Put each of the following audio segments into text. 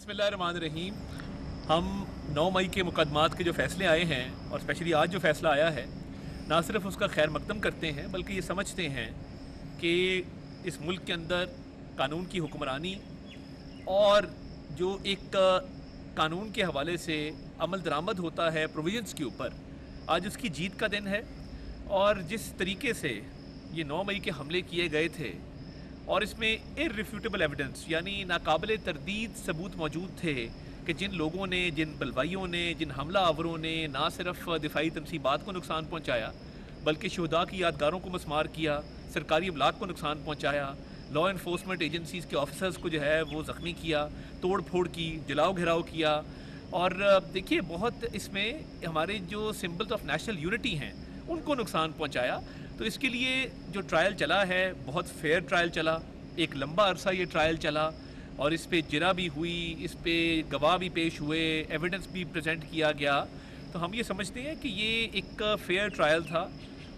बिस्मिल्लाहिर्रहमानिर्रहीम। हम 9 मई के मुकदमात के जो फ़ैसले आए हैं और स्पेशली आज जो फ़ैसला आया है, ना सिर्फ उसका खैर मकदम करते हैं बल्कि ये समझते हैं कि इस मुल्क के अंदर कानून की हुक्मरानी और जो एक कानून के हवाले से अमल दरामद होता है प्रोविजंस के ऊपर, आज उसकी जीत का दिन है। और जिस तरीके से ये 9 मई के हमले किए गए थे और इसमें इर्रिफ्यूटेबल एविडेंस यानी नाकाबिले तरदीद सबूत मौजूद थे कि जिन लोगों ने, जिन बलवाइयों ने, जिन हमला आवरों ने ना सिर्फ दिफाई तनसीबात को नुकसान पहुँचाया बल्कि शुहदा की यादगारों को मस्मार किया, सरकारी अमलाक को नुकसान पहुँचाया, लॉ इन्फोर्समेंट एजेंसीज़ के ऑफिसर्स को जो है वो ज़ख्मी किया, तोड़ फोड़ की, जलाओ घिराव किया। और देखिए, बहुत इसमें हमारे जो सिम्बल्स ऑफ नेशनल यूनिटी हैं उनको नुकसान पहुँचाया। तो इसके लिए जो ट्रायल चला है बहुत फेयर ट्रायल चला, एक लंबा अरसा ये ट्रायल चला और इस पे जिरा भी हुई, इस पे गवाह भी पेश हुए, एविडेंस भी प्रेजेंट किया गया। तो हम ये समझते हैं कि ये एक फेयर ट्रायल था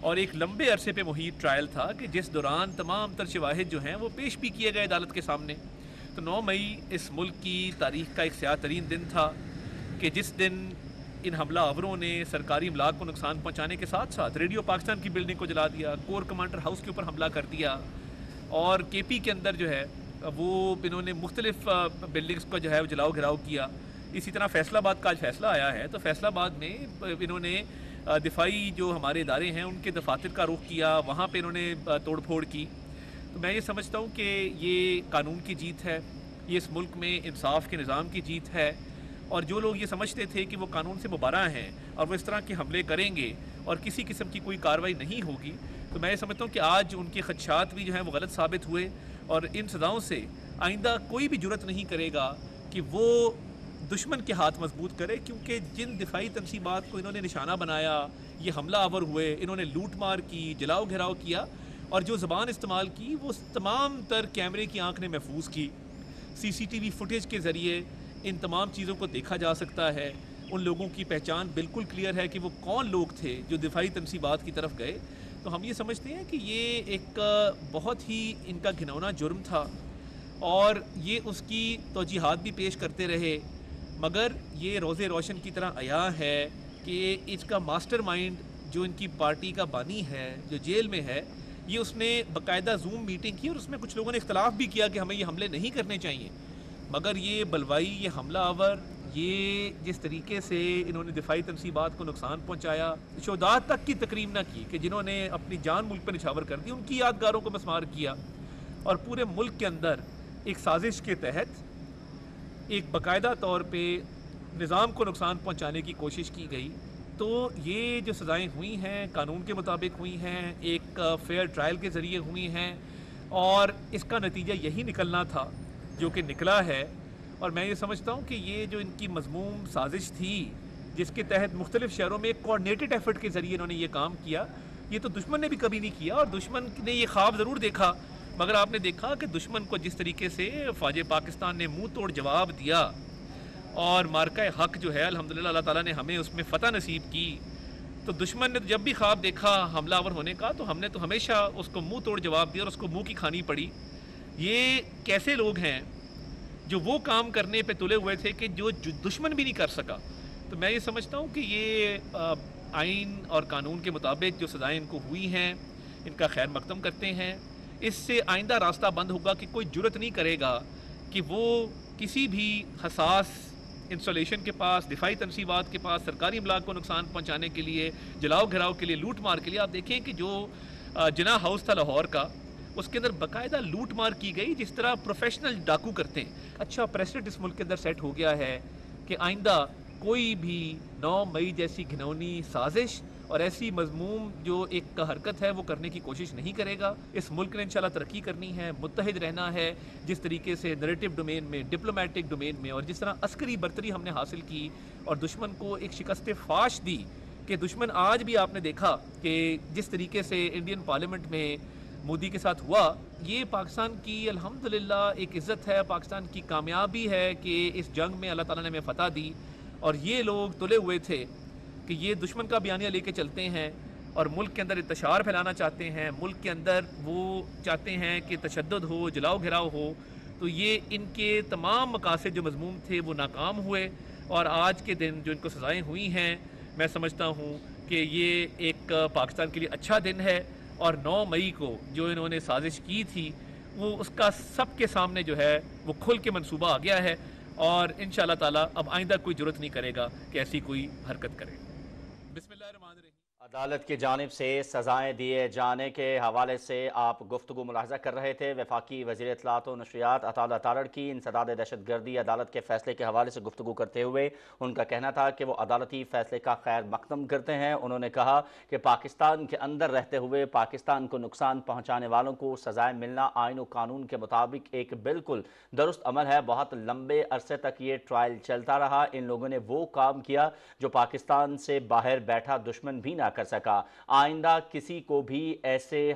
और एक लंबे अरसे पे मुहित ट्रायल था कि जिस दौरान तमाम तर शवाहिद जो हैं वो पेश भी किए गए अदालत के सामने। तो 9 मई इस मुल्क की तारीख़ का एक स्याह तरीन दिन था कि जिस दिन इन हमला आवरों ने सरकारी अमलाक को नुकसान पहुंचाने के साथ साथ रेडियो पाकिस्तान की बिल्डिंग को जला दिया, कोर कमांडर हाउस के ऊपर हमला कर दिया और केपी के अंदर जो है वो इन्होंने मुख्तलिफ बिल्डिंग्स को जो है वो जलाओ घिराव किया। इसी तरह फैसलाबाद का आज फैसला आया है, तो फैसलाबाद में इन्होंने दिफाई जो हमारे इदारे हैं उनके दफातर का रुख किया, वहाँ पर इन्होंने तोड़ फोड़ की। तो मैं ये समझता हूँ कि ये कानून की जीत है, ये इस मुल्क में इंसाफ के निज़ाम की जीत है। और जो लोग ये समझते थे कि वो कानून से मुबारा हैं और वो इस तरह के हमले करेंगे और किसी किस्म की कोई कार्रवाई नहीं होगी, तो मैं ये समझता हूँ कि आज उनके खदशात भी जो हैं वो गलत साबित हुए और इन सज़ाओं से आइंदा कोई भी जुर्रत नहीं करेगा कि वो दुश्मन के हाथ मजबूत करे, क्योंकि जिन दिफाई तनसीबात को इन्होंने निशाना बनाया, ये हमला आवर हुए, इन्होंने लूट मार की, जलाओ घिराव किया और जो ज़बान इस्तेमाल की वो तमाम तर कैमरे की आँख ने महफूज की। CCTV फुटेज के ज़रिए इन तमाम चीज़ों को देखा जा सकता है। उन लोगों की पहचान बिल्कुल क्लियर है कि वो कौन लोग थे जो दिफाई तनसीबात की तरफ गए। तो हम ये समझते हैं कि ये एक बहुत ही इनका घिनौना जुर्म था और ये उसकी तौजीहात भी पेश करते रहे, मगर ये रोज़े रोशन की तरह आया है कि इसका मास्टरमाइंड जो इनकी पार्टी का बानी है, जो जेल में है, ये उसने बाकायदा जूम मीटिंग की और उसमें कुछ लोगों ने इख्तलाफ भी किया कि हमें ये हमले नहीं करने चाहिए, मगर ये बलवाई, ये हमला आवर, ये जिस तरीके से इन्होंने दिफाई तनसीबात को नुकसान पहुंचाया, शुहदा तक की तकरीम ना की कि जिन्होंने अपनी जान मुल्क पर निछावर कर दी, उनकी यादगारों को मस्मार किया और पूरे मुल्क के अंदर एक साजिश के तहत एक बाकायदा तौर पे निज़ाम को नुकसान पहुंचाने की कोशिश की गई। तो ये जो सज़ाएँ हुई हैं कानून के मुताबिक हुई हैं, एक फेयर ट्रायल के ज़रिए हुई हैं और इसका नतीजा यही निकलना था जो कि निकला है। और मैं ये समझता हूँ कि ये जो इनकी मज़मूम साजिश थी जिसके तहत मुख्तलिफ शहरों में एक कोऑर्डिनेटेड एफर्ट के ज़रिए इन्होंने ये काम किया, ये तो दुश्मन ने भी कभी नहीं किया। और दुश्मन ने ये ख्वाब ज़रूर देखा, मगर आपने देखा कि दुश्मन को जिस तरीके से फ़ौज पाकिस्तान ने मुँह तोड़ जवाब दिया और मार्का हक़ जो है अल्हम्दुलिल्लाह अल्लाह ताला ने हमें उसमें फ़तह नसीब की। तो दुश्मन ने जब भी ख्वाब देखा हमलावर होने का, तो हमने तो हमेशा उसको मुँह तोड़ जवाब दिया और उसको मुँह की खानी पड़ी। ये कैसे लोग हैं जो वो काम करने पे तुले हुए थे कि जो दुश्मन भी नहीं कर सका। तो मैं ये समझता हूँ कि ये आइन और कानून के मुताबिक जो सज़ाएँ इनको हुई हैं इनका खैर मकदम करते हैं। इससे आइंदा रास्ता बंद होगा कि कोई जुर्रत नहीं करेगा कि वो किसी भी हसास इंस्टॉलेशन के पास, दिफाई तनसीबात के पास, सरकारी अमलाक को नुकसान पहुँचाने के लिए, जलाओ घिराव के लिए, लूट मार के लिए। आप देखें कि जो जिना हाउस था लाहौर का, उसके अंदर बाकायदा लूट मार की गई जिस तरह प्रोफेशनल डाकू करते हैं। अच्छा प्रेसिडेंट इस मुल्क के अंदर सेट हो गया है कि आइंदा कोई भी 9 मई जैसी घिनौनी साजिश और ऐसी मजमूम जो एक हरकत है वो करने की कोशिश नहीं करेगा। इस मुल्क ने इंशाल्लाह तरक्की करनी है, मुत्तहिद रहना है, जिस तरीके से नैरेटिव डोमेन में, डिप्लोमेटिक डोमेन में और जिस तरह अस्करी बर्तरी हमने हासिल की और दुश्मन को एक शिकस्त फाश दी कि दुश्मन आज भी आपने देखा कि जिस तरीके से इंडियन पार्लियामेंट में मोदी के साथ हुआ, ये पाकिस्तान की अल्हम्दुलिल्लाह एक इज़्ज़त है, पाकिस्तान की कामयाबी है कि इस जंग में अल्लाह ताला ने हमें फ़तह दी। और ये लोग तुले हुए थे कि ये दुश्मन का बयानिया लेके चलते हैं और मुल्क के अंदर इंतशार फैलाना चाहते हैं, मुल्क के अंदर वो चाहते हैं कि तशद्दुद हो, जलाओ घिराव हो। تو یہ ان کے تمام مقاصد جو مضموم تھے وہ ناکام ہوئے، اور آج کے دن جو ان کو سزائیں ہوئی ہیں، میں سمجھتا ہوں کہ یہ ایک پاکستان کے لیے اچھا دن ہے، اور 9 مئی کو جو انہوں نے سازش کی تھی وہ اس کا سب کے سامنے جو ہے وہ کھل کے منصوبہ آ گیا ہے، اور انشاءاللہ تعالی اب آئندہ کوئی جرت نہیں کرے گا کہ ایسی کوئی حرکت کرے۔ بسم اللہ الرحمن الرحیم۔ عدالت کی جانب سے سزائیں دیے جانے کے حوالے سے آپ گفتگو ملاحظہ کر رہے تھے۔ وفاقی وزیر اطلاعات و نشریات عطا تارڑ کی انسداد دہشت گردی عدالت کے فیصلے کے حوالے سے گفتگو کرتے ہوئے ان کا کہنا تھا کہ وہ عدالتی فیصلے کا خیر مقدم کرتے ہیں۔ انہوں نے کہا کہ پاکستان کے اندر رہتے ہوئے پاکستان کو نقصان پہنچانے والوں کو سزائیں ملنا آئین و قانون کے مطابق ایک بالکل درست عمل ہے۔ بہت لمبے عرصے تک یہ ٹرائل چلتا رہا، ان لوگوں نے وہ کام کیا جو پاکستان سے باہر بیٹھا دشمن بھی نہ کر سکا۔ آئندہ کسی کو بھی ایسے